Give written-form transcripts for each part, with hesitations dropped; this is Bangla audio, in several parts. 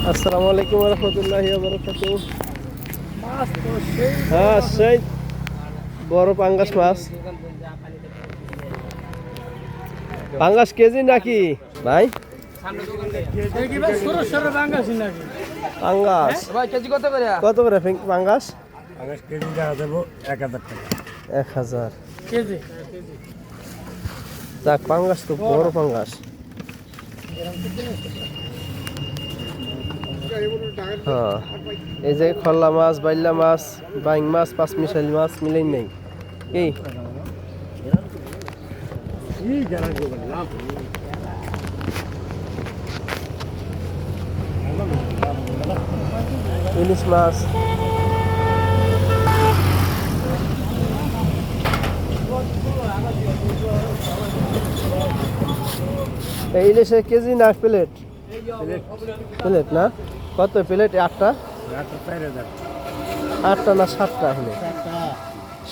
আসসালামু আলাইকুম ওয়া রাহমাতুল্লাহি ওয়া বারাকাতুহু। হ্যাঁ, সেই বড় পাঙ্গাস মাছ। পাঙ্গাস কেজি নাকি ভাই? পাঙ্গাস কত করে পাঙ্গাস? কেজি দেখা দেবো 1000 টাকা। 1000 কেজি। যাক, পাঙ্গাস তো বড় পাঙ্গাস। হ্যাঁ, এই যে খল্লা মাছ, বাইল্লা মাছ, বাইং মাছ, পাঁচমিশালি মাছ মিলেই নেই কি? ইলিশ মাছ, এই ইলিশের কেজি না প্লেট? প্লেট না, কত প্লেট? 8টা? 8টা না 7টা? হলে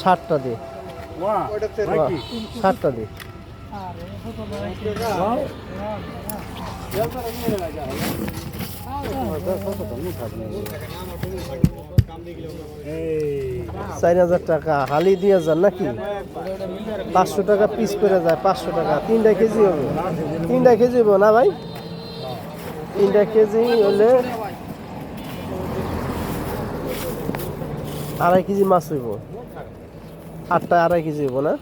7টা দি, 7টা দি। এই 4000 টাকা হালি 2000 নাকি? 500 টাকা পিস করে যায়, 500 টাকা। 3টা কেজি হবে, 3টা কেজি হবে না ভাই? 3টা কেজি হলে 2.5 কেজি মাছ হইব। 8টা 2.5 কেজি হইব না?